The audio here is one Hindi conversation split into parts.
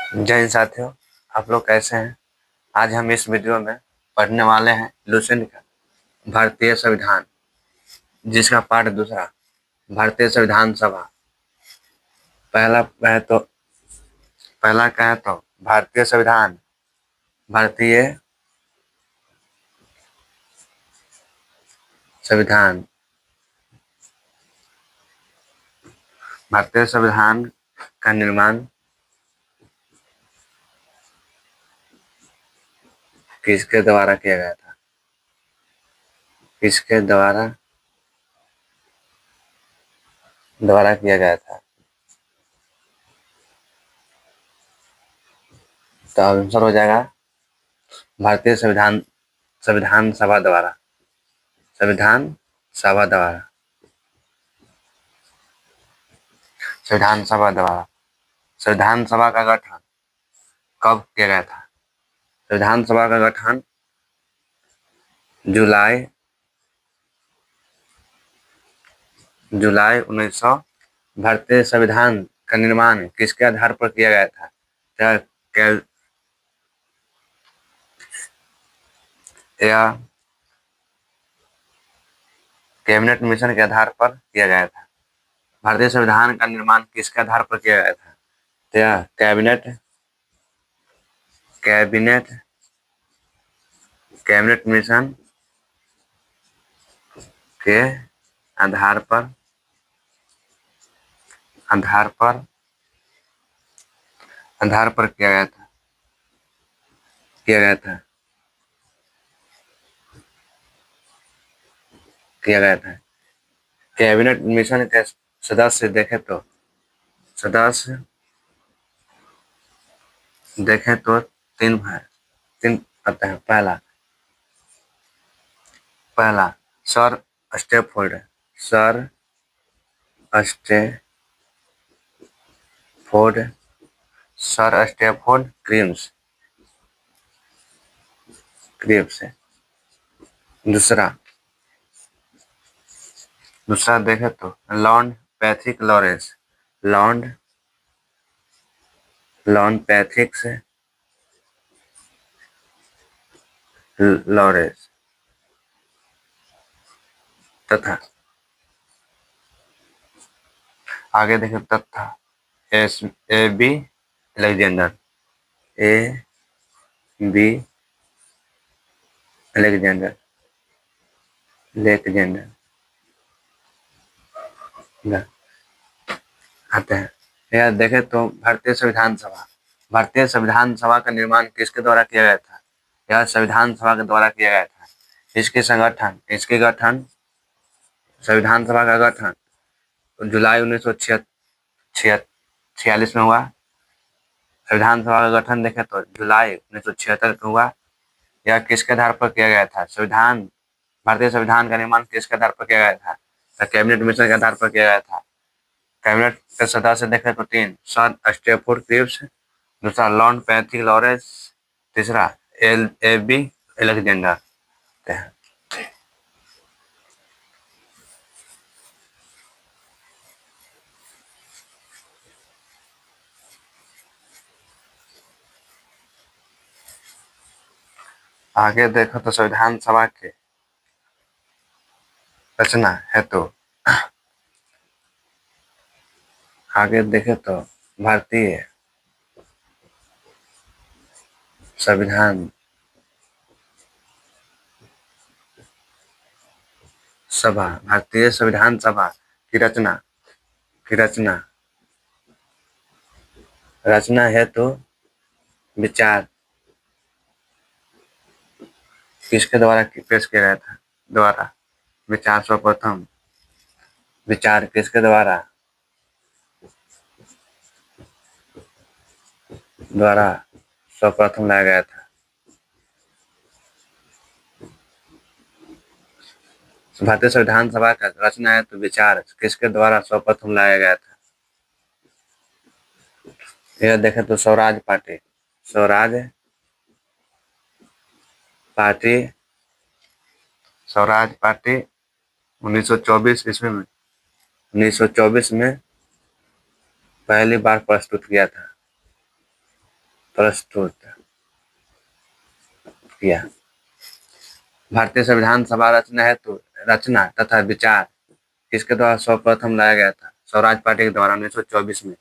जय हिंद साथियों, आप लोग कैसे हैं। आज हम इस वीडियो में पढ़ने वाले हैं लुसेंट का भारतीय संविधान, जिसका पाठ दूसरा भारतीय संविधान सभा। पहला कहे तो भारतीय संविधान, भारतीय संविधान, भारतीय संविधान का निर्माण किसके द्वारा किया गया था। किसके द्वारा किया गया था। तो आंसर हो जाएगा भारतीय संविधान सभा द्वारा। संविधान सभा द्वारा। संविधान सभा द्वारा। संविधान सभा का गठन कब किया गया था। संविधान सभा का गठन जुलाई 1900। भारतीय संविधान का निर्माण किसके आधार पर किया गया था। यह कैबिनेट मिशन के आधार पर किया गया था। भारतीय संविधान का निर्माण किसके आधार पर किया गया था। यह कैबिनेट मिशन के आधार पर किया गया था। कैबिनेट मिशन के सदस्य देखें तो तीन आते हैं। पहला सर स्टैफोर्ड क्रिप्स। दूसरा देखें तो लॉर्ड पैथिक लॉरेंस तथा आगे देखें तथा ए बी अलेक्जेंडर आते हैं। यह देखें तो भारतीय संविधान सभा का निर्माण किसके द्वारा किया गया था। यह संविधान सभा के द्वारा किया गया था। संविधान सभा का गठन जुलाई 1946 में हुआ। संविधान सभा का गठन देखें तो जुलाई 1976 को हुआ। यह किसके आधार पर किया गया था। भारतीय संविधान का निर्माण किसके आधार पर किया गया था। तो कैबिनेट मिशन के आधार पर किया गया था। कैबिनेट के सदस्य देखें तो तीन सर स्टैफोर्ड क्रिप्स, दूसरा लॉर्ड पैथिक लॉरेंस, तीसरा ए बी अलेक्जेंडर। आगे देखो तो संविधान सभा के रचना है तो आगे देखें तो भारतीय संविधान सभा की रचना है तो विचार किसके द्वारा पेश किया गया था। विचार सर्वप्रथम किसके द्वारा सर्वप्रथम लाया गया था। भारतीय संविधान सभा का रचना है तो विचार किसके द्वारा सर्वप्रथम लाया गया था। यह देखें तो स्वराज पार्टी 1924 में पहली बार प्रस्तुत किया था। प्रस्तुत किया। भारतीय संविधान सभा रचना हेतु रचना तथा विचार किसके द्वारा सर्वप्रथम लाया गया था? स्वराज पार्टी के द्वारा 1924 में।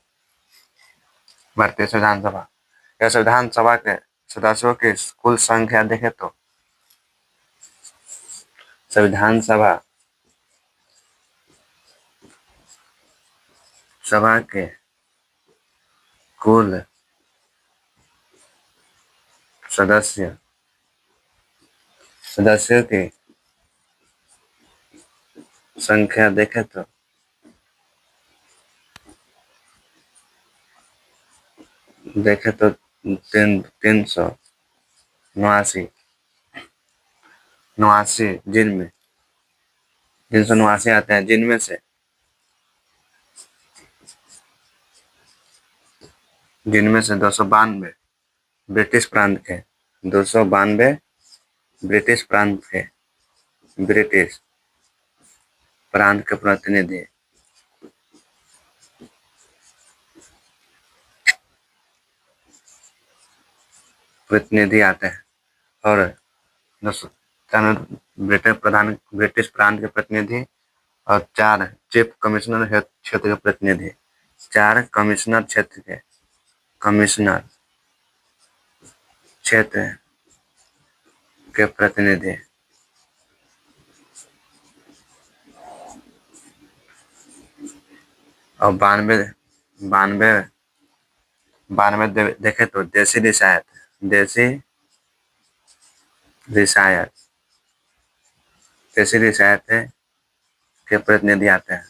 भारतीय संविधान सभा, यह संविधान सभा के सदस्यों की कुल संख्या देखे तो संविधान सभा के कुल सदस्यों की संख्या देखे तो 389 जिनमें 389 आते हैं, जिनमें से 292 ब्रिटिश प्रांत के 292 ब्रिटिश प्रांत के प्रतिनिधि आते हैं और 293 ब्रिटिश प्रांत के प्रतिनिधि और 4 चीफ कमिश्नर क्षेत्र के प्रतिनिधि, 4 कमिश्नर क्षेत्र के प्रतिनिधि और 92 देखे तो देसी रियासत के प्रतिनिधि आते हैं।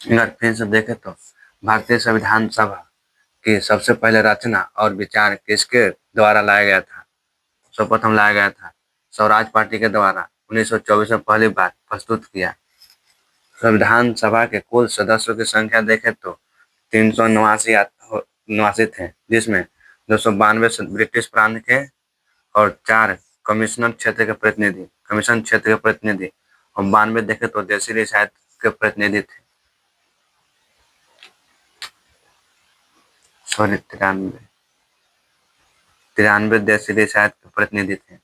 अगर फिर से देखे तो भारतीय संविधान सभा की सबसे पहले रचना और विचार किसके द्वारा लाया गया था? सर्वप्रथम लाया गया था स्वराज पार्टी के द्वारा 1924 में पहली बार प्रस्तुत किया। संविधान सभा के कुल सदस्यों की संख्या देखे तो 389 थे, जिसमें 292 ब्रिटिश प्रांत के और 4 कमिश्न क्षेत्र के प्रतिनिधि और 92 देखे तो देसी रियासत के प्रतिनिधि थे। 93 देसी रियासत के प्रतिनिधि थे।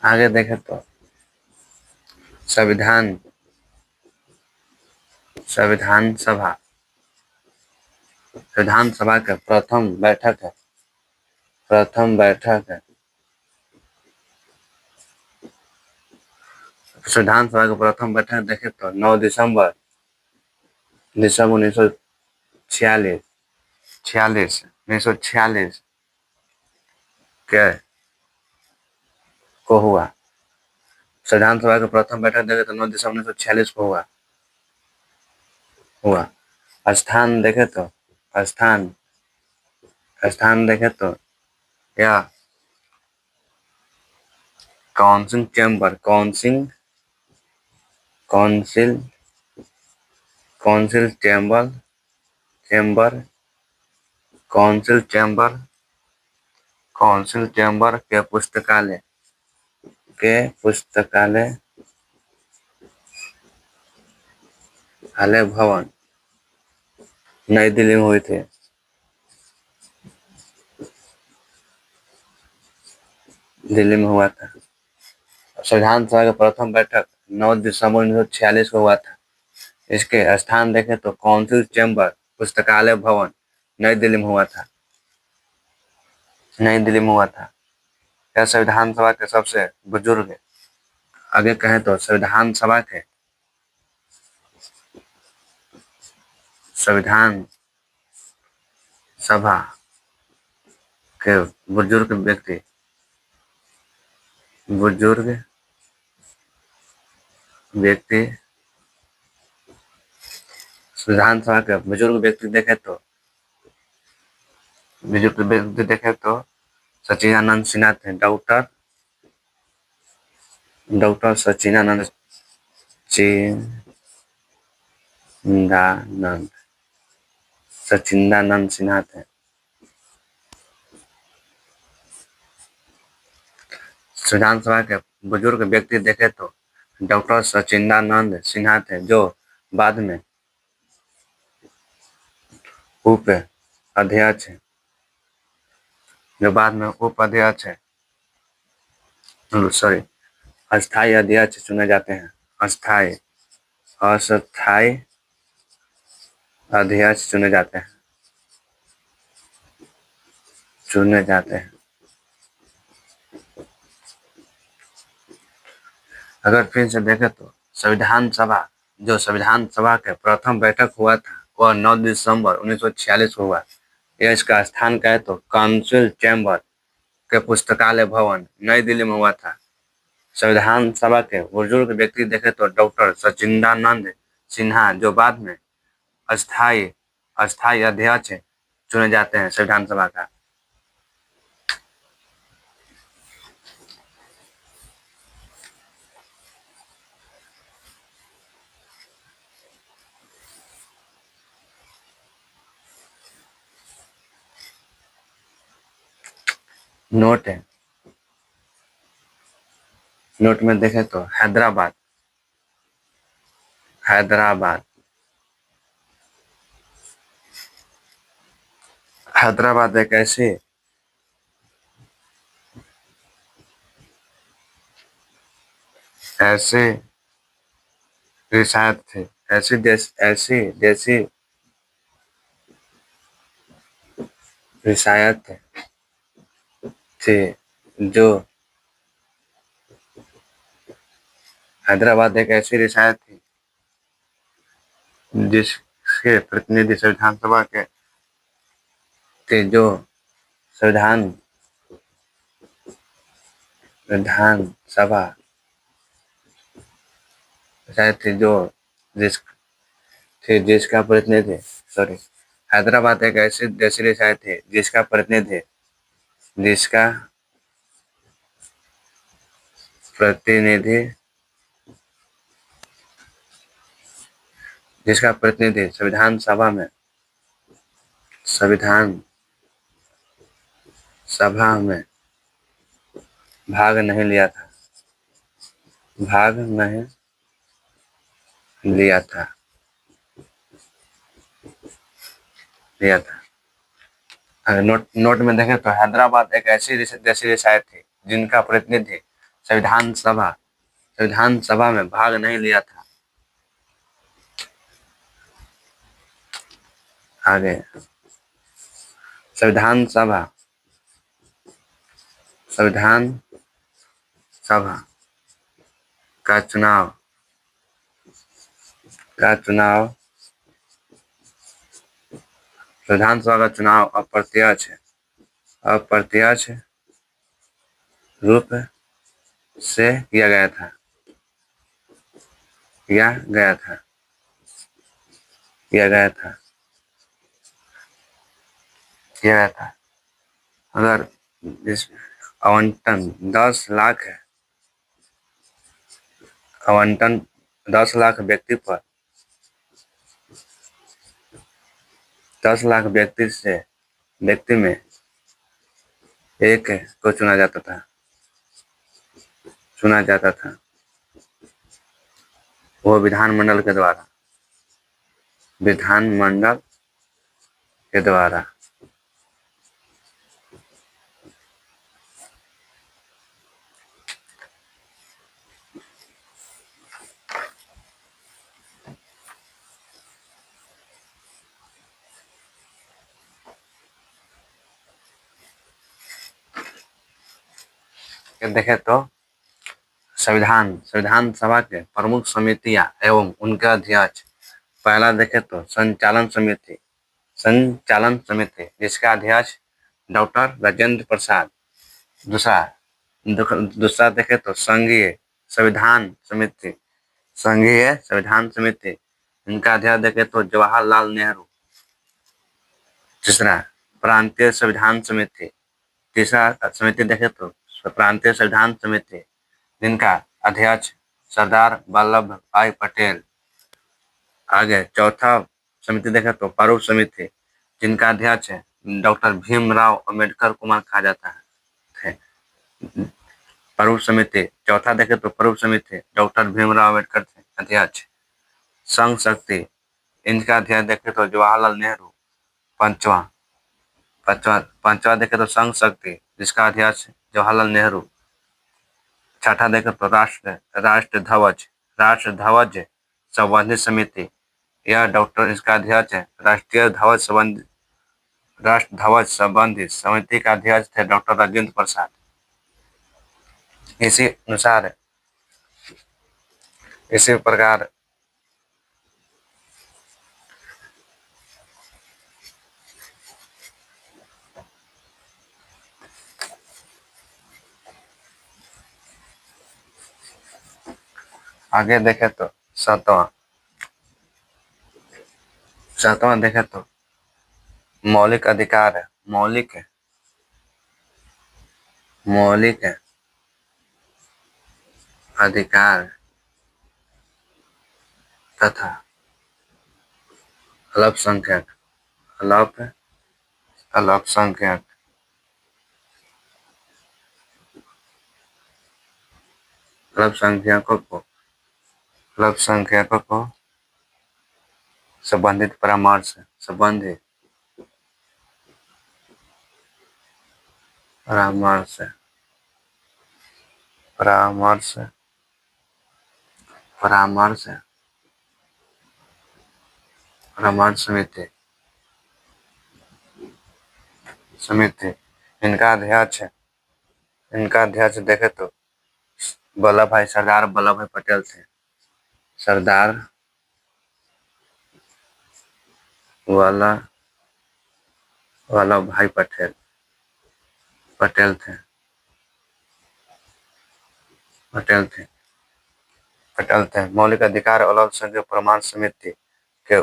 आगे देखे तो संविधान सभा के प्रथम बैठक है संविधान सभा की प्रथम बैठक देखे तो 9 दिसंबर 1946 को हुआ। संविधान सभा की प्रथम बैठक देखे तो 9 दिसंबर 1946 को हुआ। स्थान देखे तो यह काउंसिल चैम्बर के पुस्तकालय भवन नई दिल्ली में हुई थी। दिल्ली में हुआ था। संविधान सभा की प्रथम बैठक 9 दिसंबर 1946 को हुआ था। इसके स्थान देखें तो काउंसिल चैम्बर पुस्तकालय भवन नई दिल्ली में हुआ था। यह संविधान सभा के सबसे बुजुर्ग, आगे कहें तो संविधान सभा के बुजुर्ग व्यक्ति संविधान सभा के बुजुर्ग व्यक्ति देखे तो सच्चिदानंद सिन्हा थे, डॉक्टर डॉक्टर चिदानंद सचिदानंद सिन्हा थे। संविधान सभा के बुजुर्ग व्यक्ति देखे तो डॉक्टर सचिदानंद सिन्हा थे, जो बाद में उप अध्यक्ष अस्थायी अध्यक्ष चुने जाते हैं। अस्थायी अध्यक्ष चुने जाते हैं। अगर फिर से देखें तो संविधान सभा के प्रथम बैठक हुआ था वह 9 दिसंबर 1946 को हुआ। यह इसका स्थान कहे तो काउंसिल चैम्बर के पुस्तकालय भवन नई दिल्ली में हुआ था। संविधान सभा के बुजुर्ग व्यक्ति देखे तो डॉक्टर सचिदानंद सिन्हा, जो बाद में अस्थायी अध्यक्ष चुने जाते हैं संविधान सभा का। नोट है, नोट में देखें तो हैदराबाद एक ऐसे रियासत थे, ऐसी रियासत थे जो हैदराबाद एक ऐसी रियासत थी जिसके प्रतिनिधि संविधान सभा के थे, जो संविधान सभा थी जो जिसका प्रतिनिधि हैदराबाद एक ऐसी रियासत थी जिसका प्रतिनिधि संविधान सभा में भाग नहीं लिया था। नोट में देखें तो हैदराबाद एक ऐसी रियासत थी जिनका प्रतिनिधि संविधान सभा में भाग नहीं लिया था। आगे संविधान सभा का चुनाव संविधान सभा का चुनाव अप्रत्यक्ष रूप से किया गया था। अगर इस आवंटन 10 लाख व्यक्ति पर 10 लाख व्यक्ति में एक को चुना जाता था। वो विधानमंडल के द्वारा देखें तो संविधान सभा के प्रमुख समितियां एवं उनके अध्यक्ष। पहला देखें तो संचालन समिति जिसका अध्यक्ष डॉक्टर राजेंद्र प्रसाद। दूसरा देखें तो संघीय संविधान समिति इनका अध्यक्ष देखें तो जवाहरलाल नेहरू। तीसरा प्रांतीय संविधान समिति। तीसरा समिति देखें तो प्रांतीय संविधान समिति जिनका अध्यक्ष सरदार वल्लभ भाई पटेल। आगे चौथा समिति देखें तो प्रारूप समिति, जिनका अध्यक्ष डॉक्टर भीमराव अंबेडकर को कहा जाता है। प्रारूप समिति चौथा देखें तो प्रारूप समिति डॉक्टर भीमराव अंबेडकर थे अध्यक्ष। संघ शक्ति, इनका अध्यक्ष देखें तो जवाहरलाल नेहरू। पांचवा देखें तो संघ शक्ति, जिसका अध्यक्ष जवाहरलाल नेहरू। छठा देखें तो राष्ट्र ध्वज संबंधी समिति, यह डॉक्टर इसका अध्यक्ष है। राष्ट्र ध्वज संबंधी समिति का अध्यक्ष थे डॉक्टर राजेंद्र प्रसाद। इसी प्रकार आगे देखें तो सातवां देखें तो मौलिक अधिकार है। मौलिक अधिकार तथा अल्पसंख्यकों को संबंधित परामर्श समिति, इनका अध्यक्ष देखे तो सरदार वल्लभ भाई पटेल थे। सरदार वल्लभ भाई पटेल थे। मौलिक अधिकार और अल्पसंख्यक प्रमाण समिति के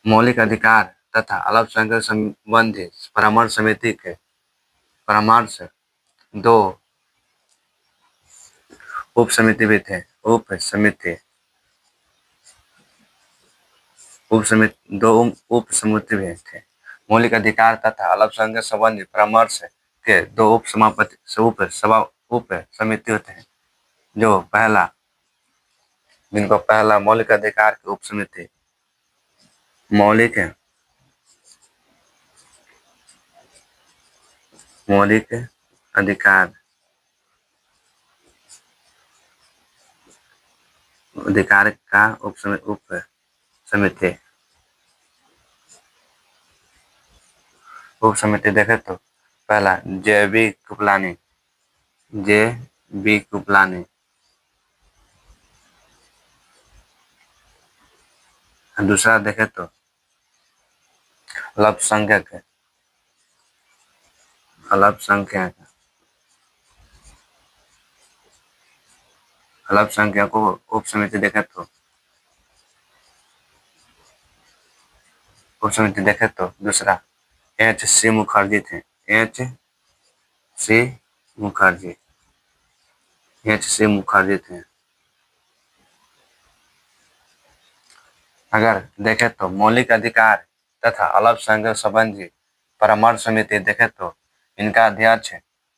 मौलिक अधिकार तथा अल्पसंख्यक संबंधी परामर्श समिति के परामर्श 2 उप समिति भी थे। उप समिति भी थे। मौलिक अधिकार तथा अल्पसंख्यक संबंधी परामर्श के 2 उप समिति होते हैं। जिनको पहला मौलिक अधिकार की उप समिति, मौलिक अधिकार का उप समिति देखे तो पहला जे.बी. कृपलानी। दूसरा देखे तो अल्पसंख्यकों को उप समिति देखे तो दूसरा H.C. मुखर्जी थे। अगर देखें तो मौलिक अधिकार तथा अल्पसंख्यक संबंधी परामर्श समिति देखें तो इनका अध्यक्ष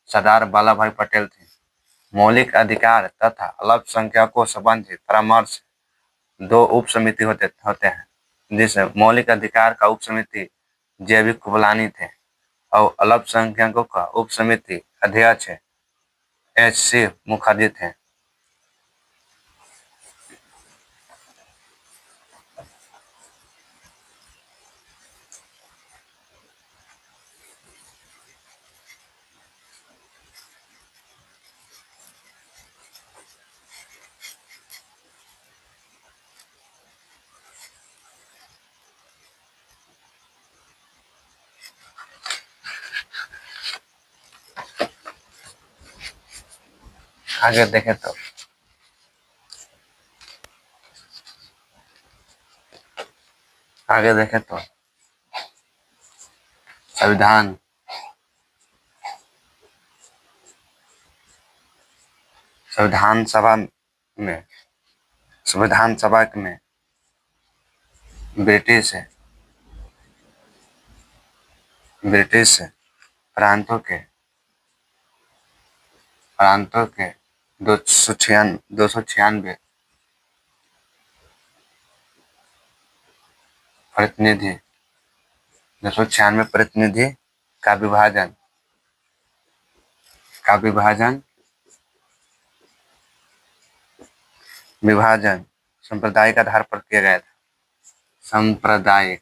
सरदार वल्लभ भाई पटेल थे। मौलिक अधिकार तथा अल्पसंख्यकों संबंधी परामर्श 2 उप समिति होते हैं, जिसे मौलिक अधिकार का उप समिति जे.बी. कृपलानी थे और अल्पसंख्यकों का उप समिति अध्यक्ष H.C. मुखर्जी थे। आगे देखें तो संविधान सभा में ब्रिटिश प्रांतों के 296 प्रतिनिधि का विभाजन सांप्रदायिक आधार पर किया गया था। सांप्रदायिक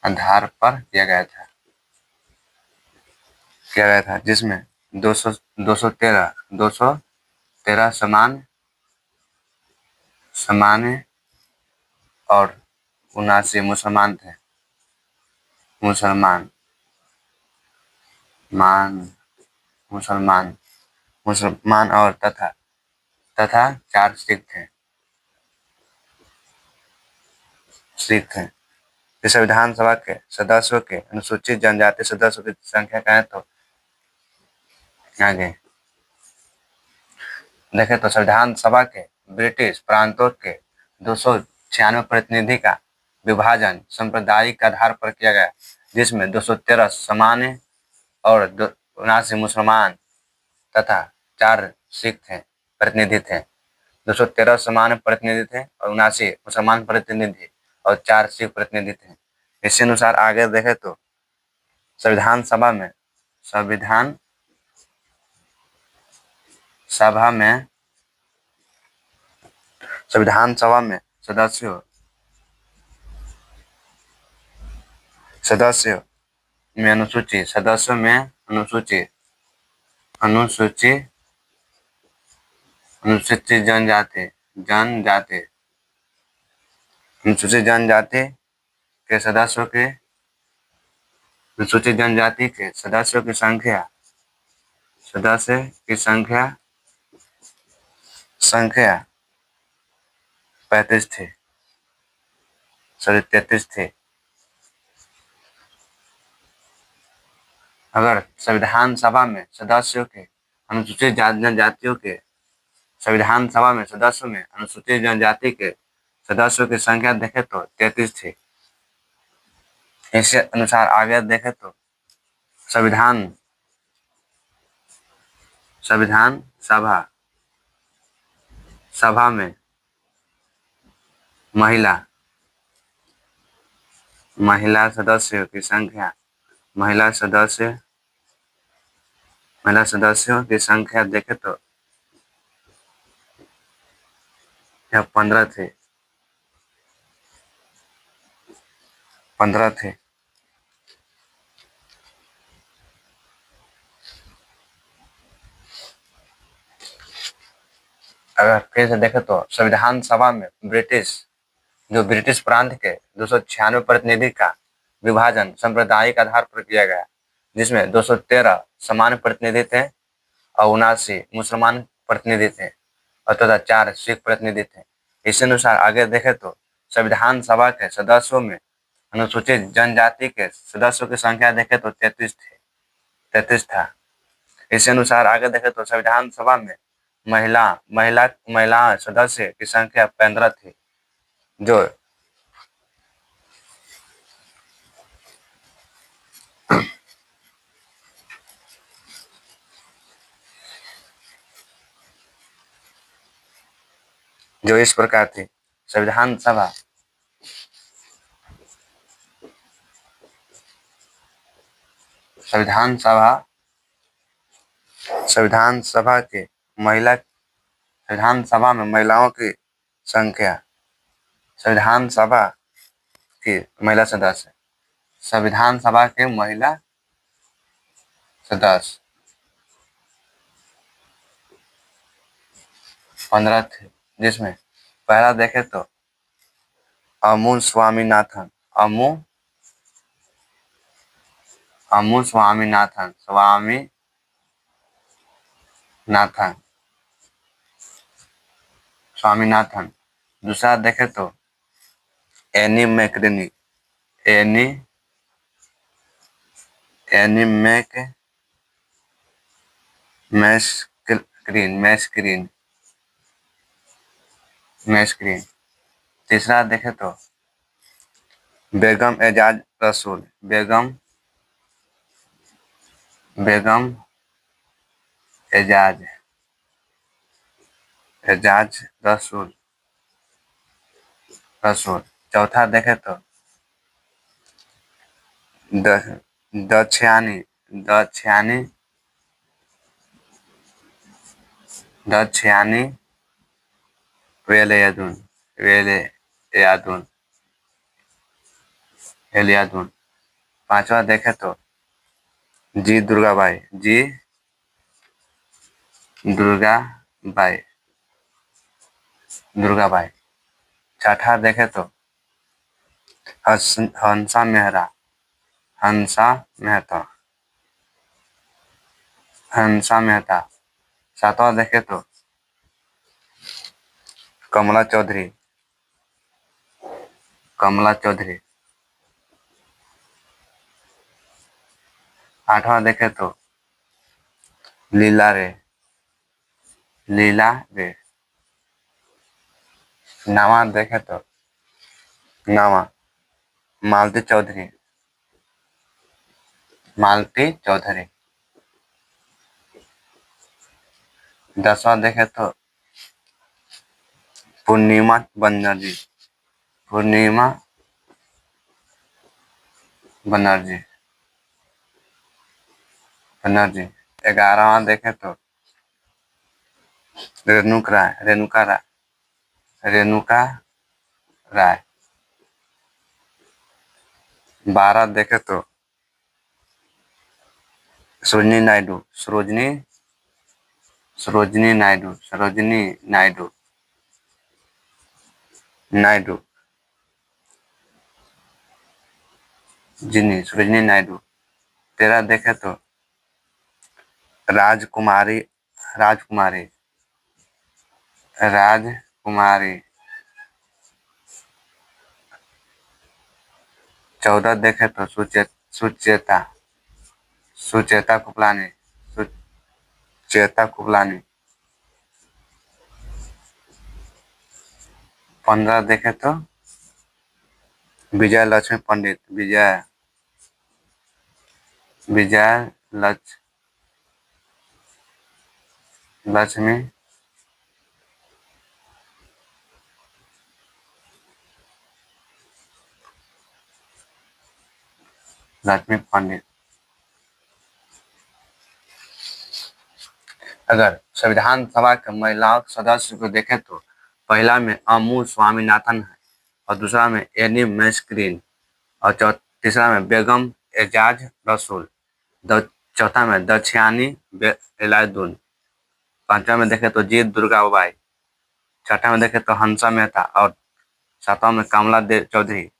आधार पर किया गया था जिसमें 213 सामान्य और 79 मुसलमान थे। मुसलमान और तथा 4 सिख थे। इस विधानसभा के सदस्यों के अनुसूचित जनजाति सदस्यों की संख्या क्या है तो आगे देखें तो संविधान सभा के ब्रिटिश प्रांतों के 296 प्रतिनिधि का विभाजन सांप्रदायिक आधार पर किया गया, जिसमें 213 सामान्य और 79 मुसलमान तथा 4 सिख प्रतिनिधि थे। 213 सामान्य प्रतिनिधि थे और 79 मुसलमान प्रतिनिधि और 4 सिख प्रतिनिधि थे। इसी अनुसार आगे देखें तो संविधान सभा में सदस्यों में अनुसूचित जनजाति के सदस्यों की संख्या 33 थी। अगर संविधान सभा में सदस्यों के अनुसूचित जनजातियों के अनुसूचित जनजाति के सदस्यों की संख्या देखें तो 33 थी। इसी अनुसार आगे देखें तो संविधान सभा में महिला सदस्यों की संख्या देखें तो 15 थे। अगर फिर से देखें तो संविधान सभा में ब्रिटिश प्रांत के 296 प्रतिनिधि का विभाजन सांप्रदायिक आधार पर किया गया, जिसमें 213 सामान्य प्रतिनिधि थे और 79 मुसलमान प्रतिनिधि थे और तथा 4 सिख प्रतिनिधि थे। इस अनुसार आगे देखें तो संविधान सभा के सदस्यों में अनुसूचित जनजाति के सदस्यों की संख्या देखें तो 33 था। इसी अनुसार आगे देखें तो संविधान सभा में महिला सदस्य की संख्या 15 थी, जो इस प्रकार थी। संविधान सभा में महिलाओं की संख्या संविधान सभा के महिला सदस्य 15 थे, जिसमें पहला देखें तो अमू स्वामीनाथन दूसरा देखे तो एनी मैक्रिनी, एनी एनी मैस्क्रीन। तीसरा देखे तो बेगम एजाज रसूल, बेगम एजाज रसूल। चौथा देखे तो दक्षियानी वेलियादुन। पांचवा देखे तो जी दुर्गाबाई। छठा देखे तो हंसा मेहता। सातवां देखे तो कमला चौधरी। आठवां देखे तो लीला रे। नवा देखे तो मालती चौधरी। दसवां देखे तो पूर्णिमा बनर्जी। ग्यारहवां देखे तो रेणुका राय। 12 देखे तो सरोजनी नायडू। 13 देखे तो राजकुमारी। 14 देखे तो सुचेता कुपलानी। 15 देखे तो विजय लक्ष्मी पंडित। लक्ष्मी पंडित। अगर संविधान सभा के महिला सदस्य को देखे तो पहला में अम्मू स्वामीनाथन है, और दूसरा में एनी मैस्क्रीन, और तीसरा में बेगम एजाज रसूल, चौथा में दक्षियानी वेलायुद्दीन, पांचवा में देखे तो जी दुर्गाबाई, छठा में देखे तो हंसा मेहता, और सातवां में कमला चौधरी,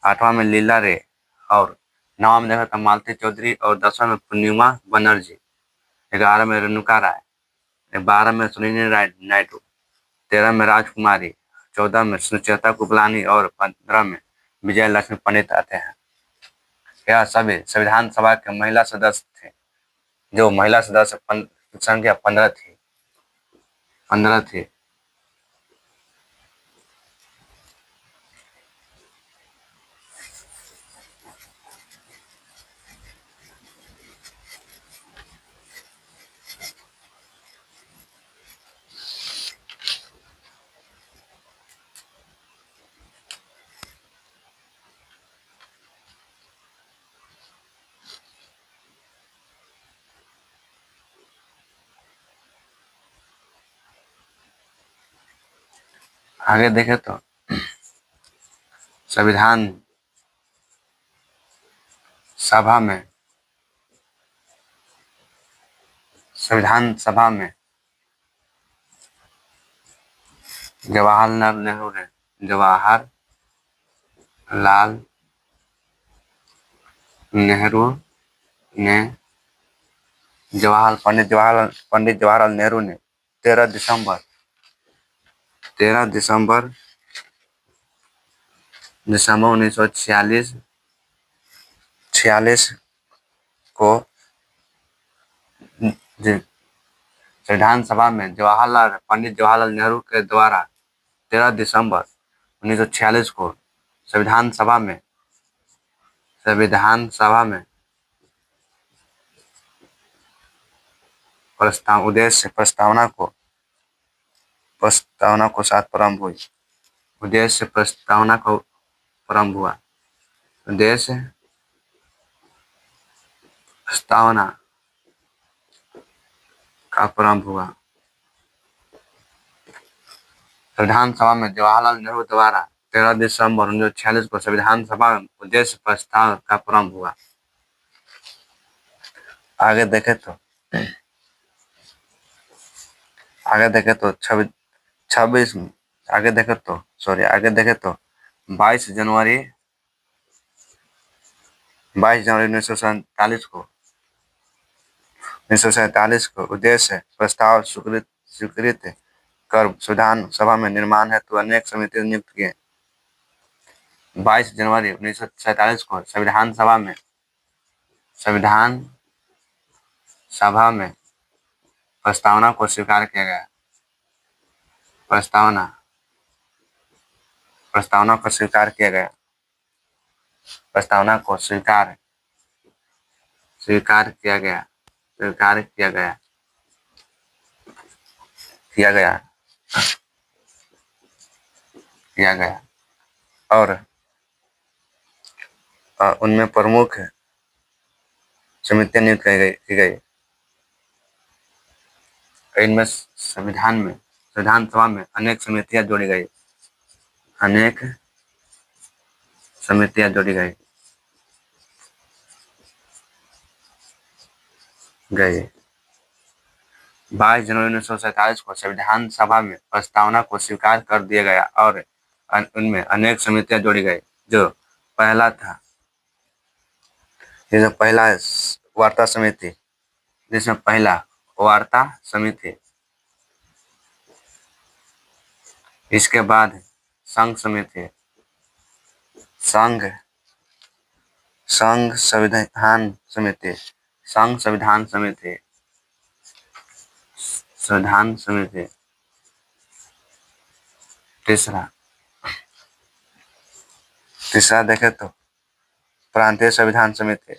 आठवां में लीला रे, और नौवां में देखे तो मालती चौधरी, और 10वां में पूर्णिमा बनर्जी, 11 में रेणुका राय, 12 में सरोजिनी नायडू, 13 में राजकुमारी, 14 में सुचेता कुपलानी, और 15 में विजय लक्ष्मी पंडित आते हैं। यह सभी संविधान सभा के महिला सदस्य थे। जो महिला सदस्य संख्या 15 थी। आगे देखे तो संविधान सभा में जवाहरलाल नेहरू ने पंडित जवाहरलाल नेहरू ने 13 दिसंबर दिसंबर 1946 को संविधान सभा में पंडित जवाहरलाल नेहरू के द्वारा 13 दिसंबर 1946 को संविधान सभा में प्रस्तावना को साथ प्रारंभ हुई। उद्देश्य प्रस्तावना को प्रारंभ हुआ। उद्देश्य प्रस्तावना का प्रारंभ हुआ। संविधान सभा में जवाहरलाल नेहरू द्वारा 13 दिसंबर 1946 को संविधान सभा में उद्देश्य प्रस्ताव का प्रारंभ हुआ। आगे देखे तो 22 जनवरी 1947 को उद्देश्य प्रस्ताव स्वीकृत कर संविधान सभा में निर्माण हेतु अनेक समितियां नियुक्त किए। 22 जनवरी 1947 को संविधान सभा में प्रस्तावना को स्वीकार किया गया। प्रस्तावना को स्वीकार किया गया। प्रस्तावना को स्वीकार किया गया और उनमें प्रमुख समितियां नियुक्त की गई। इनमें संविधान सभा में अनेक समितियां जोड़ी गई। 22 जनवरी 1947 को संविधान सभा में प्रस्तावना को स्वीकार कर दिया गया और उनमें अनेक समितियां जोड़ी गई। जो पहला वार्ता समिति, जिसमें पहला वार्ता समिति, इसके बाद संघ संविधान समिति, तीसरा देखे तो प्रांतीय संविधान समिति,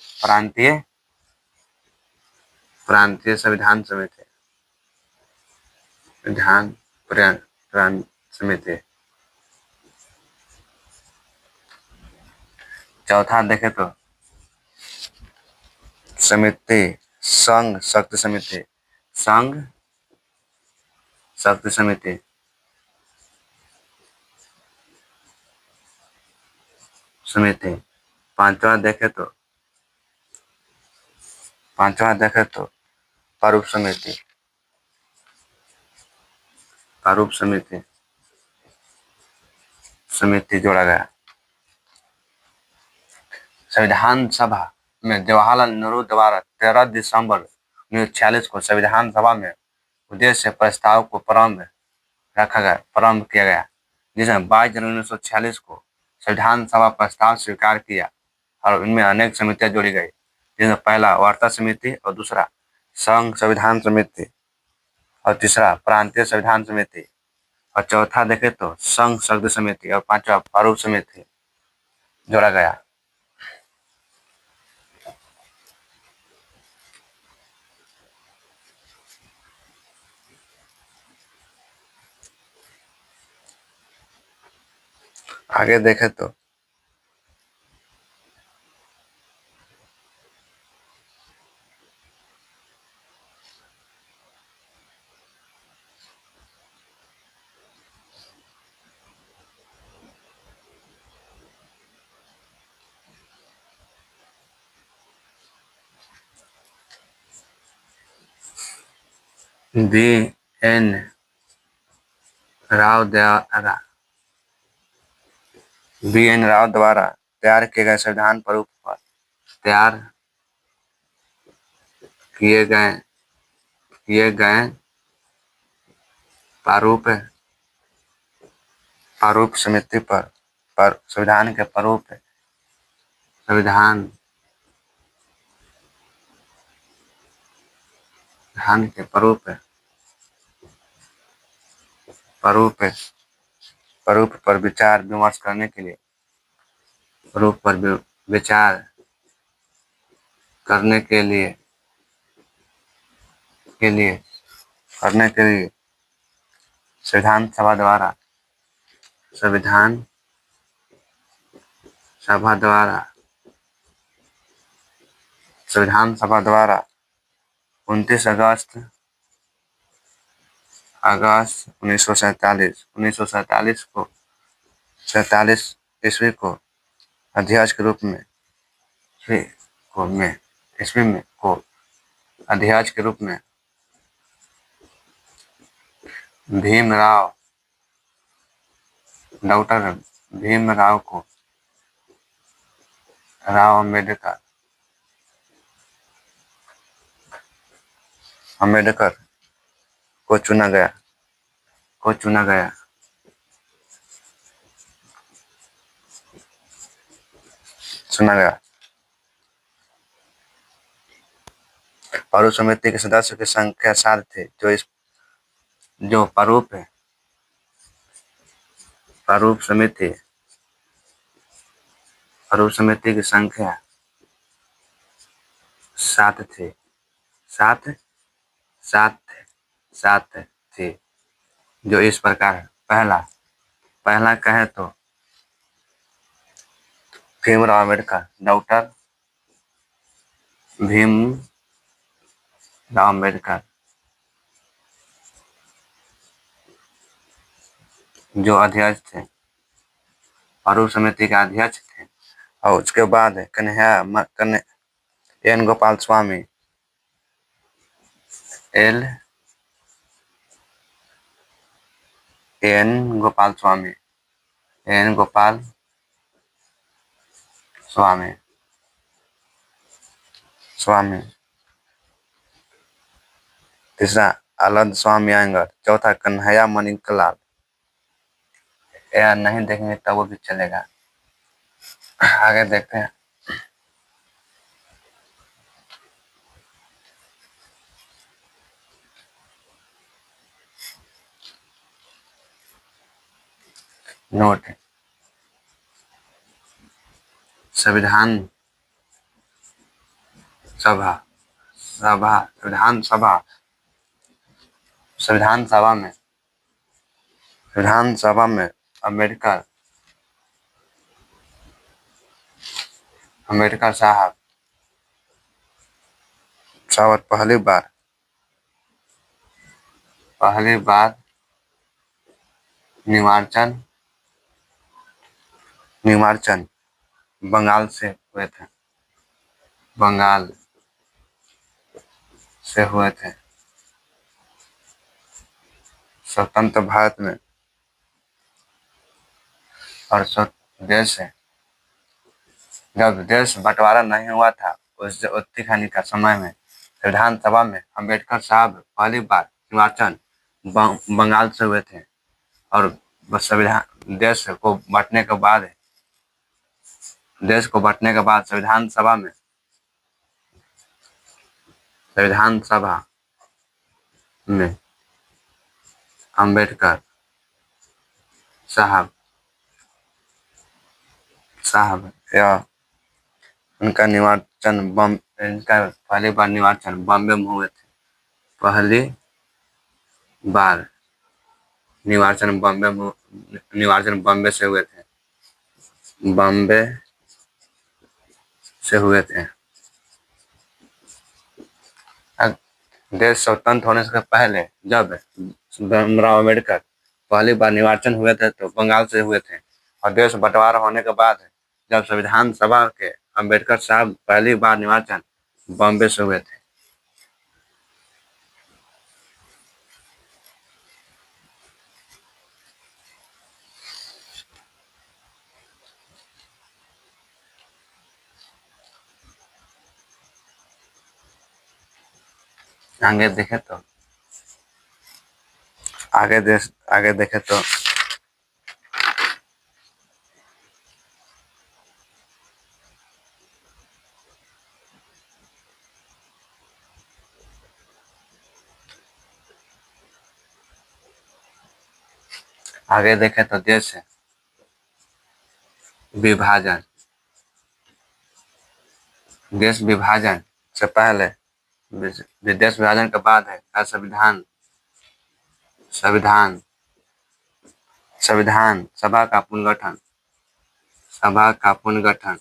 चौथा देखे तो संघ शक्ति समिति। पांचवा देखे तो प्रारूप समिति जोड़ा गया। संविधान सभा में जवाहरलाल नेहरू द्वारा 13 दिसंबर 1946 को संविधान सभा में उद्देश्य प्रस्ताव को प्रारंभ किया गया, जिसमें 22 जनवरी 1946 को संविधान सभा प्रस्ताव स्वीकार किया और उनमें अनेक समितियां जोड़ी गई, जिसमें पहला वार्ता समिति और दूसरा संघ संविधान समिति और तीसरा प्रांतीय संविधान समिति और चौथा देखे तो संघ शक्ति समिति और पांचवा प्रारूप समिति जोड़ा गया। आगे देखे तो बी.एन. राव द्वारा तैयार किए गए संविधान प्रारूप पर प्रारूप समिति पर पर संविधान के प्रारूप संविधान के प्रारूप पर विचार विमर्श करने के लिए प्रारूप पर विचार करने के लिए संविधान सभा द्वारा 29 अगस्त 1947 को 47 ईस्वी को अध्यक्ष के रूप में अध्यक्ष के रूप में डॉक्टर भीमराव अम्बेडकर को चुना गया और उस समिति के सदस्य की संख्या 7 थे। जो प्रारूप समिति की संख्या 7 थी। 7 थी, जो इस प्रकार है। पहला कहे तो भीमराव अम्बेडकर, डॉक्टर भीमराव अम्बेडकर जो अध्यक्ष थे, प्रारूप समिति के अध्यक्ष थे। और उसके बाद एन गोपाल स्वामी, एन गोपाल स्वामी, तीसरा आनंद स्वामी अयंगर, चौथा कन्हैया मणिकलाल। यह नहीं देखेंगे तब वो भी चलेगा। आगे देखते हैं। नोट, संविधान सभा में अम्बेडकर साहब पहली बार निर्वाचन बंगाल से हुए थे। स्वतंत्र भारत में और जब देश बंटवारा नहीं हुआ था, उस उत्तराखंड का समय में विधानसभा में अम्बेडकर साहब पहली बार निर्वाचन बंगाल से हुए थे। और संविधान देश को बांटने के बाद संविधान सभा में अम्बेडकर साहब या उनका पहली बार निर्वाचन बॉम्बे में हुए थे। पहली बार निर्वाचन बॉम्बे से हुए थे। देश स्वतंत्र होने से पहले जब भीमराव अम्बेडकर पहली बार निर्वाचन हुए थे तो बंगाल से हुए थे। और देश बंटवारा होने के बाद जब संविधान सभा के अम्बेडकर साहब पहली बार निर्वाचन बॉम्बे से हुए थे। आगे देखे तो आगे देखें तो देश विभाजन, देश विभाजन से पहले, देश विभाजन के बाद है संविधान, संविधान संविधान सभा का पुनर्गठन, सभा का पुनर्गठन,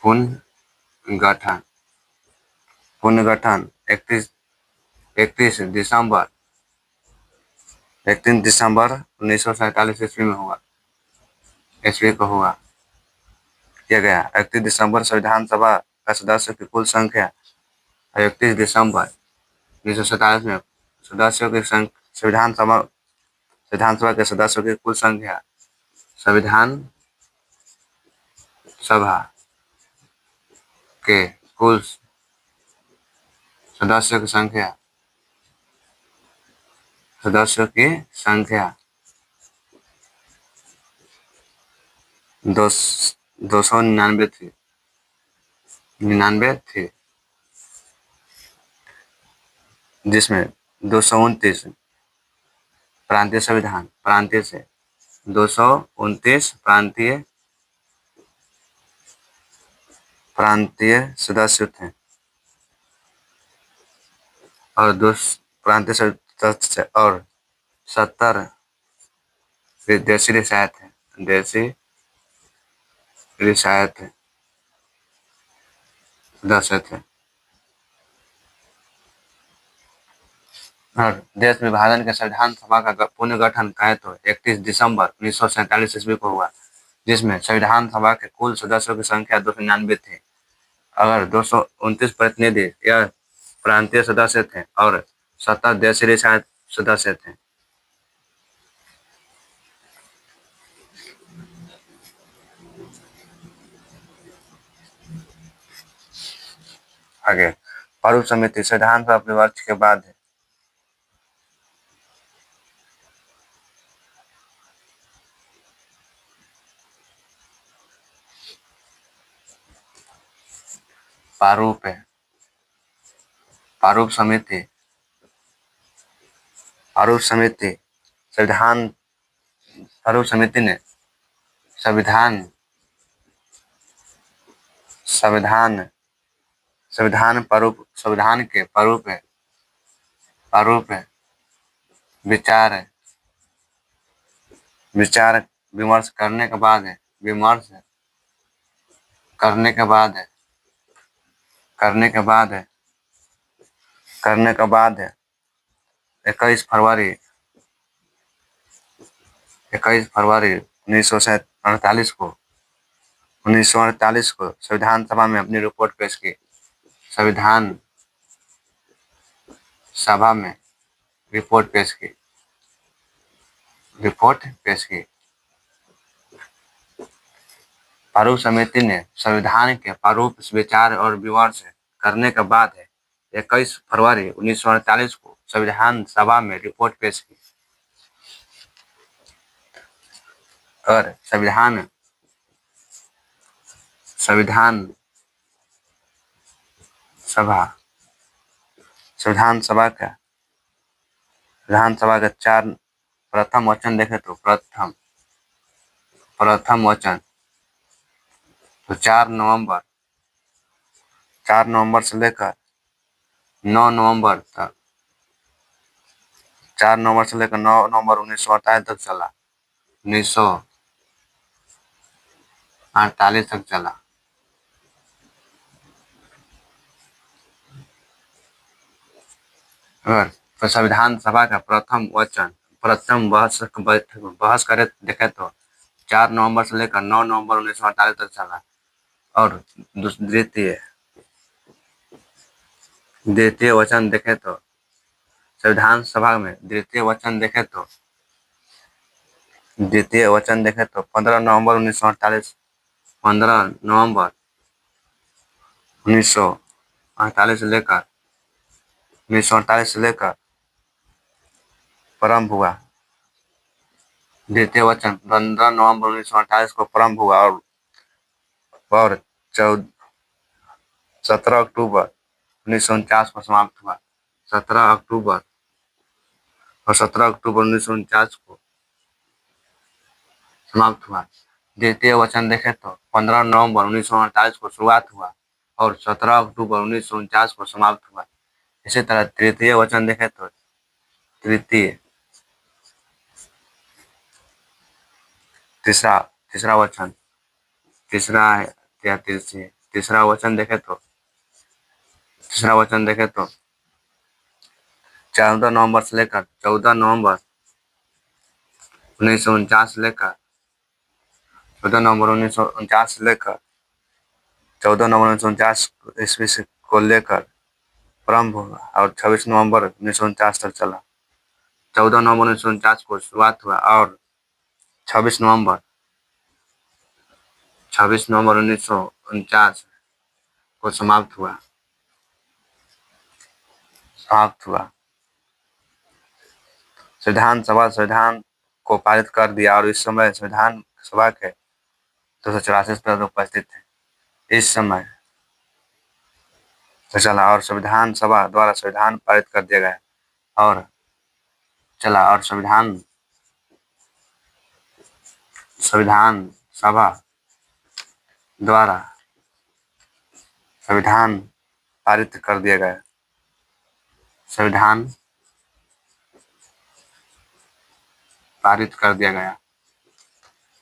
पुनर्गठन, पुनर्गठन 31 दिसंबर 1947 ईस्वी में हुआ, ईस्वी को हुआ किया गया। 31 दिसंबर संविधान सभा का सदस्यों की कुल संख्या, 31 दिसंबर 1947 में सदस्यों की संविधान सभा के सदस्यों की कुल संख्या, संविधान सभा के कुल सदस्यों की संख्या, 299 थी, 99 थी, जिसमें 229 प्रांतीय संविधान, प्रांतीय से 229 प्रांतीय सदस्य थे और प्रांतीय सदस्य और 70 देशी रियासत है, देशी रियासत सदस्य थे। और देश विभाजन के संविधान सभा का पुनर्गठन कहे तो 31 दिसंबर 1947 ईस्वी को हुआ, जिसमें संविधान सभा के कुल सदस्यों की संख्या 299 थी। अगर 229 प्रतिनिधि या प्रांतीय सदस्य थे और 70 देशी रियासत सदस्य थे। आगे प्रारूप समिति संविधान सभा विमर्श के बाद है। प्रारूप है, प्रारूप समिति, प्रारूप समिति संविधान, प्रारूप समिति ने संविधान प्रारूप, संविधान के प्रारूप है, प्रारूप है विचार विमर्श करने के बाद है, विमर्श करने के बाद है, करने के बाद है, करने के बाद है 21 फरवरी 1948 को 1948 को संविधान सभा में अपनी रिपोर्ट पेश की। संविधान सभा में रिपोर्ट पेश की, रिपोर्ट पेश की। प्रारूप समिति ने संविधान के प्रारूप विचार और विमर्श करने के बाद है 21 फरवरी 1948 को संविधान सभा में रिपोर्ट पेश की और संविधान सभा का 4 प्रथम वचन देखे तो प्रथम वचन तो 4 नवंबर से लेकर 9 नवंबर तक, 4 नवंबर से लेकर 9 नवंबर 1948 तक चला, 1948 तक चला। तो संविधान सभा का प्रथम बहस करे देखे तो 4 नवंबर से लेकर 9 नवंबर 1948 तक चला और द्वितीय वचन देखे तो संविधान सभा में द्वितीय वचन देखे तो 15 नवंबर 1948, 15 नवंबर 1948 से लेकर 1948 से लेकर प्रारंभ हुआ। द्वितीय वचन 15 नवंबर 1948 को प्रारंभ हुआ और 17 अक्टूबर 1949 को समाप्त हुआ। 17 अक्टूबर और 17 अक्टूबर 1949 को समाप्त हुआ। द्वितीय वचन देखें तो 15 नवंबर 1948 को शुरुआत हुआ और 17 अक्टूबर 1949 को समाप्त हुआ। इसी तरह तृतीय वचन देखें तो तीसरा वचन तीसरा वचन देखें तो 14 नवंबर से लेकर 14 नवंबर 1949 से लेकर 14 नवंबर 1949 से लेकर 14 नवंबर 1949 ईस्वी से को लेकर प्रारंभ हुआ और 26 नवंबर 1949 तक चला। 14 नवंबर 1949 को शुरुआत हुआ और 26 नवंबर 1949 को समाप्त हुआ। संविधान सभा संविधान को पारित कर दिया और इस समय संविधान सभा के 284 सदस्य उपस्थित थे। इस समय चला और संविधान सभा द्वारा संविधान पारित कर दिया गया और चला और संविधान सभा द्वारा संविधान पारित कर दिया गया। संविधान पारित कर दिया गया।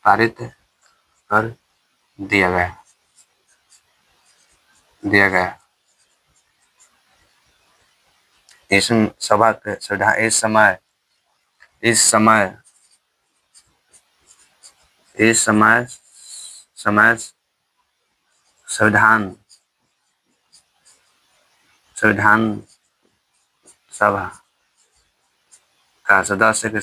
पारित कर दिया गया। इस सभा के संविधान इस समय संविधान सभा का सदस्य की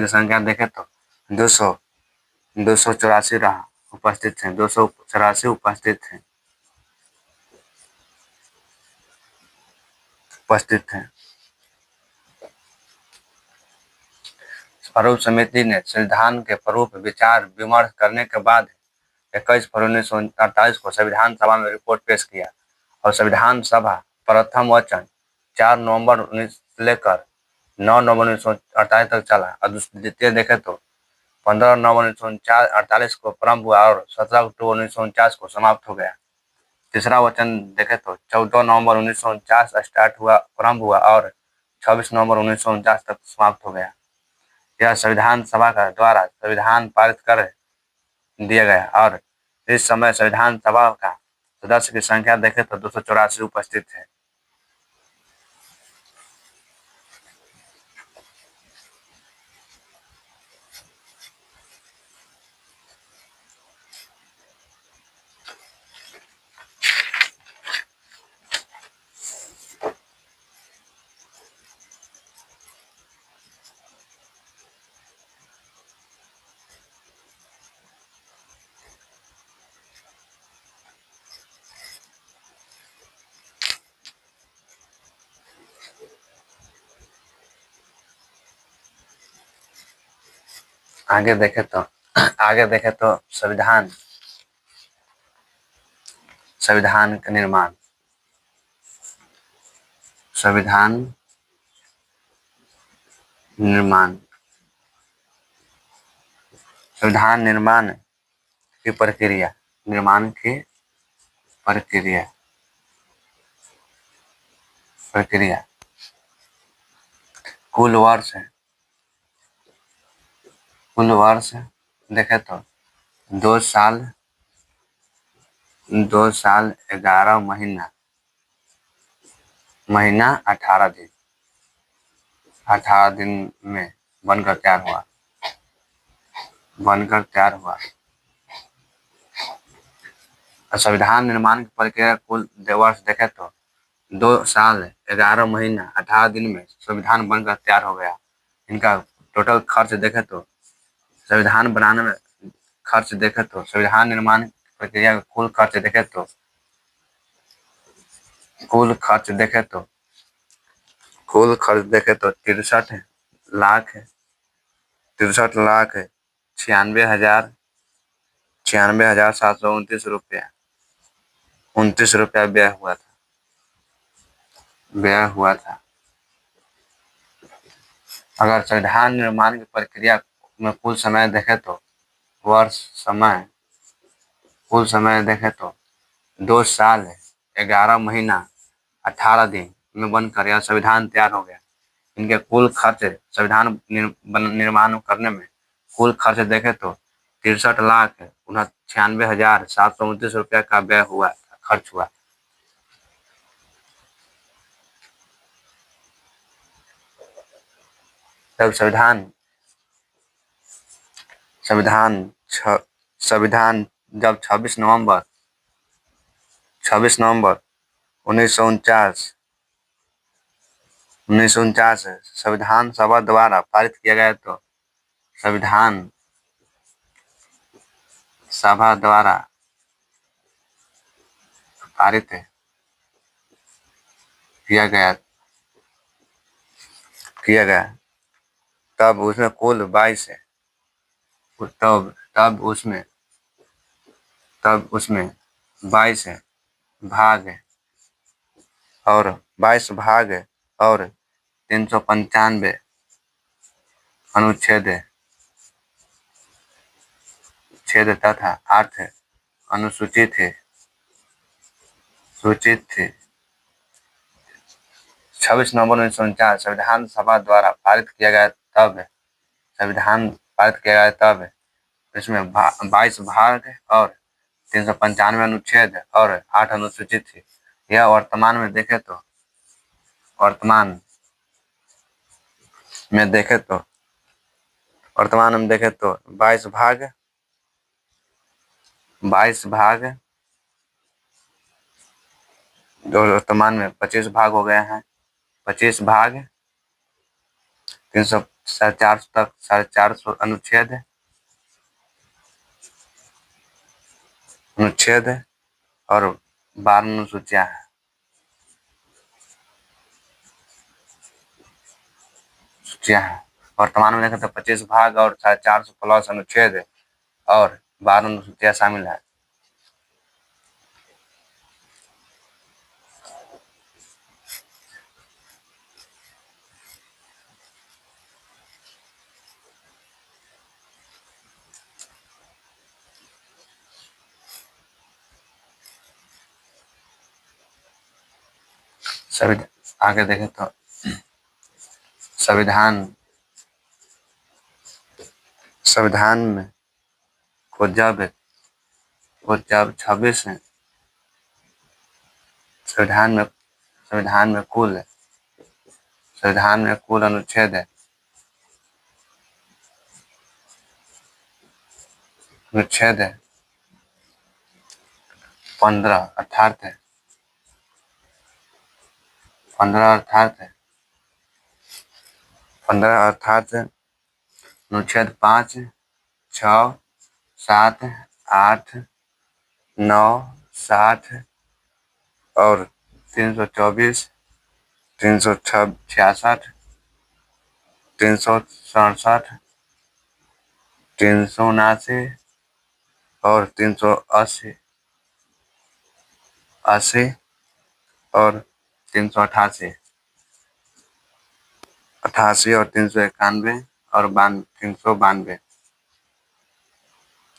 संख्या देखें तो 284 रहा उपस्थित थे। 284 उपस्थित थे। प्रारूप समिति ने संविधान के प्रारूप विचार विमर्श करने के बाद 21 फरवरी 1948 को संविधान सभा में रिपोर्ट पेश किया और संविधान सभा प्रथम वचन 4 नवंबर 19 से लेकर 9 नवंबर 1948 तक चला और द्वितीय देखें तो 15 नवंबर 1948 को प्रारंभ हुआ और 17 अक्टूबर 1949 को समाप्त हो गया। तीसरा वचन देखें तो 14 नवंबर 1949 प्रारंभ हुआ और 26 नवंबर 1949 तक समाप्त हो गया। यह संविधान सभा का द्वारा संविधान पारित कर दिया गया और इस समय संविधान सभा का सदस्य की संख्या देखें तो 284 उपस्थित है। आगे देखें तो संविधान का निर्माण। संविधान निर्माण की प्रक्रिया। कुल वर्ष देखें तो 2 साल 11 महीना 18 दिन में बनकर तैयार हुआ। संविधान निर्माण की प्रक्रिया कुल वर्ष देखें तो 2 साल 11 महीना 18 दिन में संविधान बनकर तैयार हो गया। इनका टोटल खर्च देखें तो संविधान बनाने में खर्च देखें तो संविधान निर्माण प्रक्रिया का कुल खर्च देखें तो 63 लाख 96,729 रुपया 29 रुपया व्यय हुआ था। अगर संविधान निर्माण की प्रक्रिया में कुल समय देखें तो कुल समय देखें तो 2 साल 11 महीना 18 दिन में बनकर यह संविधान तैयार हो गया। इनके कुल खर्च संविधान निर्माण करने में कुल खर्च देखें तो 63,96,729 रुपया का खर्च हुआ। जब संविधान जब 26 नवंबर 1949 संविधान सभा द्वारा पारित किया गया तो संविधान सभा द्वारा पारित किया गया तब उसमें कुल 22 तब उसमें 22 भाग और 395 अनुच्छेद तथा 8 अनुसूचित थे। 26 नवंबर 1949 संविधान सभा द्वारा पारित किया गया तब इसमें 22 भाग और 395 अनुच्छेद और 8 अनुसूचित थी। यह वर्तमान में देखें तो 22 भाग जो वर्तमान में 25 भाग हो गए हैं। 25 भाग 450 तक 450 अनुच्छेद और 12 अनुसूचियां हैं। वर्तमान में देखें तो 25 भाग और 450 प्लस अनुच्छेद और 12 अनुसूचियां शामिल है। आगे देखें तो संविधान में को जब 26 संविधान में कुल अनुच्छेद 15 अर्थात अनुच्छेद 5, 6, 7, 8, 9, 60 और 324, 366, 367, 379 और 380 और 388 और 391 और 392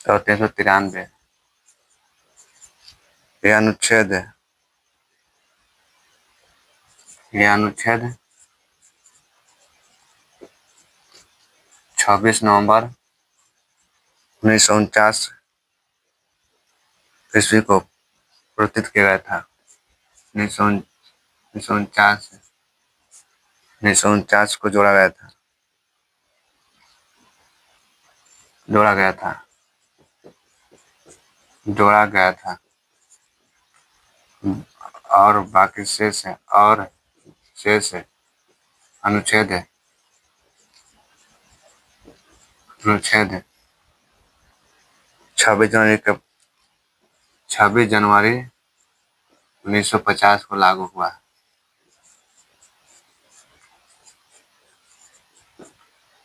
और 393 ये अनुच्छेद 26 नवंबर 1949 ईस्वी को प्रस्तुत किया गया था। 1949 को जोड़ा गया था और बाकी शेष अनुच्छेद 26 जनवरी 1950 को लागू हुआ।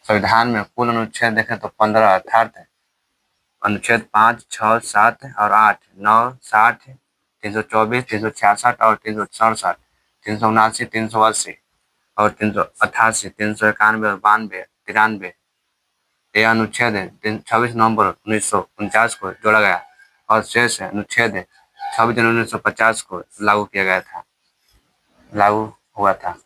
संविधान में कुल अनुच्छेद देखें तो 15 अर्थात अनुच्छेद 5, 6, 7 और 8, 9, 60, 324, 366 और 367, 379, 380 और 388, 391 और 92, 93। यह अनुच्छेद 26 नवंबर 1949 को जोड़ा गया और शेष अनुच्छेद 26 जनवरी 1950 को लागू किया गया था, लागू हुआ था।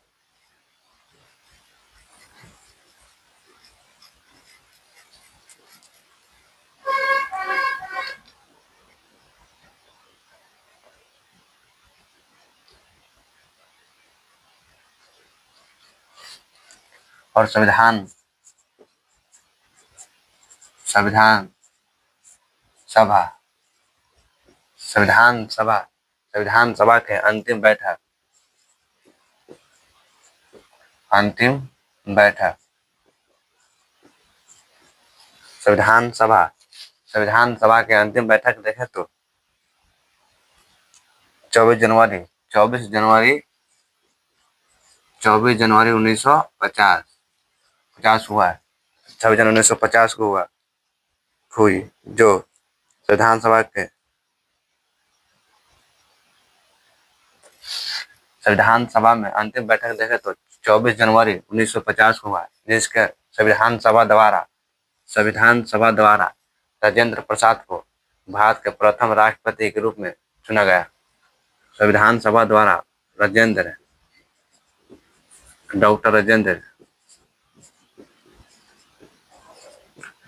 और संविधान सभा संविधान सभा के अंतिम बैठक संविधान सभा के अंतिम बैठक देखे तो 24 जनवरी 1950 हुआ है। 26 जनवरी 1950 को हुई, जो संविधान सभा के संविधान सभा में अंतिम बैठक देखे तो 24 जनवरी 1950 को हुआ, जिसके संविधान सभा द्वारा राजेंद्र प्रसाद को भारत के प्रथम राष्ट्रपति के रूप में चुना गया। संविधान सभा द्वारा डॉक्टर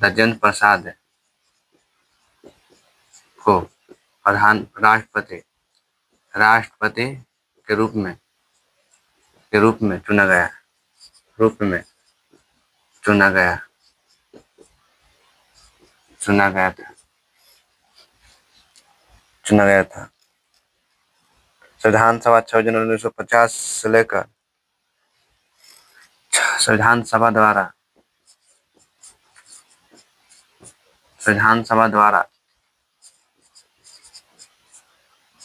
राजेंद्र प्रसाद को प्रधान राष्ट्रपति के रूप में चुना गया था। संविधान सभा 6 जनवरी 1950 से लेकर संविधान सभा द्वारा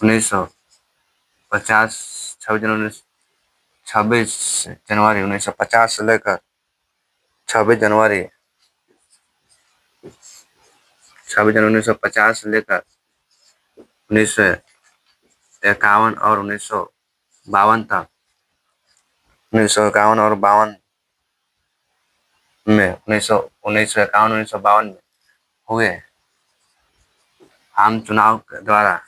1950 26 जनवरी 1950 से लेकर 26 जनवरी 1950 से लेकर 1951 और 1952 तक 1951 और 52 में 1951-1952 में हुए आम चुनाव के द्वारा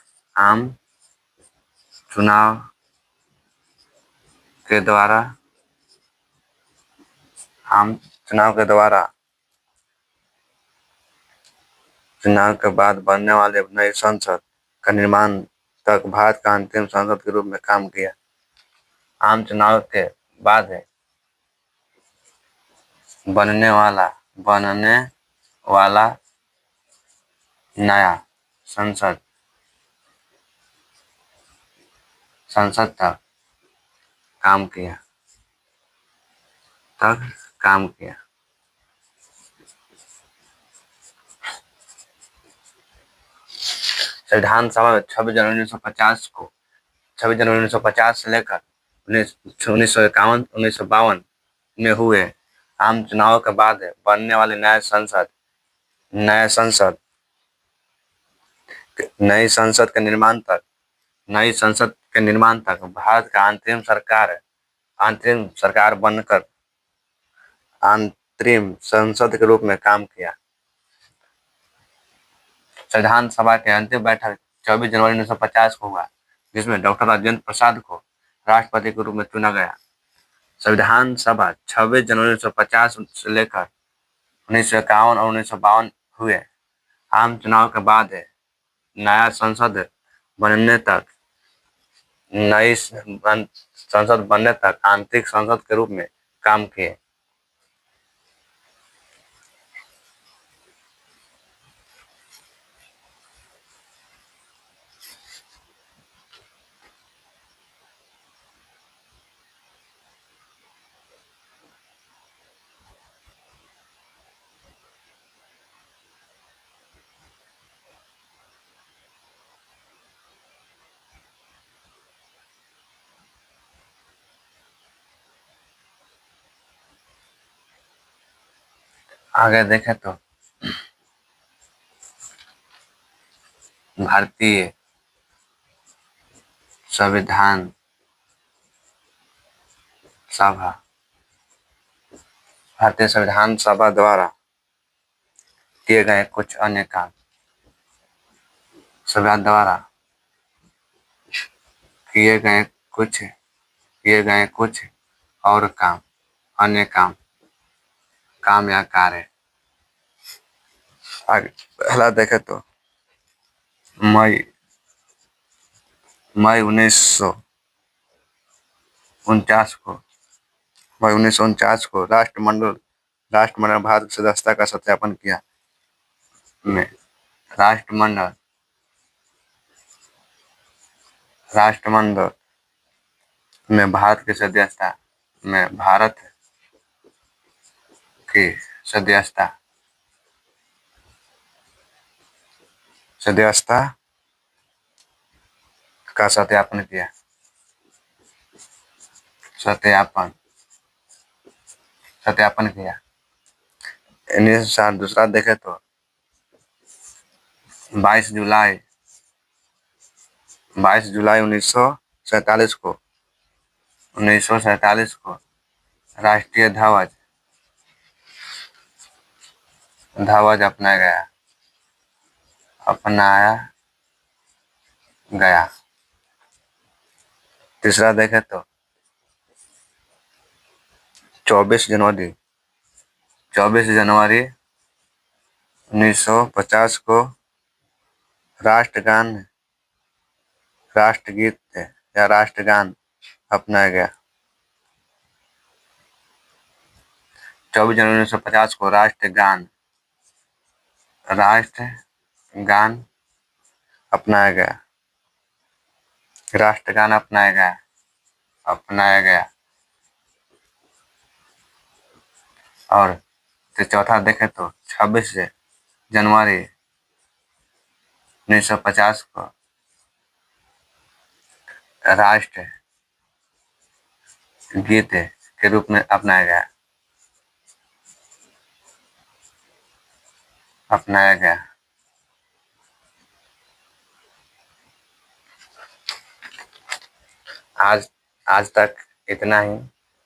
चुनाव के बाद बनने वाले नई संसद का निर्माण तक भारत का अंतिम संसद के रूप में काम किया। आम चुनाव के बाद बनने वाला नया संसद तक काम किया। संविधान सभा में 26 जनवरी 1950 से लेकर 1951-1952 में हुए आम चुनाव के बाद बनने वाले नए संसद के निर्माण तक भारत का अंतरिम सरकार बनकर अंतरिम संसद के रूप में काम किया। संविधान सभा के अंतिम बैठक 24 जनवरी 1950 को हुआ, जिसमें डॉक्टर राजेंद्र प्रसाद को राष्ट्रपति के रूप में चुना गया। संविधान सभा 26 जनवरी 1950 से लेकर 1951 और 1952 हुए आम चुनाव के बाद नया संसद बनने तक आंतरिक संसद के रूप में काम किए। आगे देखें तो भारतीय संविधान सभा, भारतीय संविधान सभा द्वारा किए गए कुछ अन्य काम, संविधान द्वारा किए गए कुछ और काम, अन्य काम, काम या कार्य। आगे पहला देखे तो मई 1949 को राष्ट्रमंडल भारत की सदस्यता का सत्यापन किया। में राष्ट्रमंडल में भारत की सदस्यता का सत्यापन किया। दूसरा देखे तो 22 जुलाई 1947 को राष्ट्रीय ध्वज अपनाया गया। तीसरा देखे तो 24 जनवरी 1950 को राष्ट्रगीत या राष्ट्रगान अपनाया गया। 24 जनवरी 1950 को राष्ट्रगान अपनाया गया। और चौथा देखे तो 26 जनवरी 1950 को राष्ट्र गीत के रूप में अपनाया गया। आज तक इतना ही,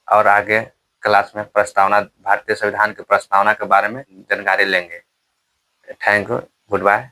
और आगे क्लास में भारतीय संविधान की प्रस्तावना के बारे में जानकारी लेंगे। Thank you, good bye.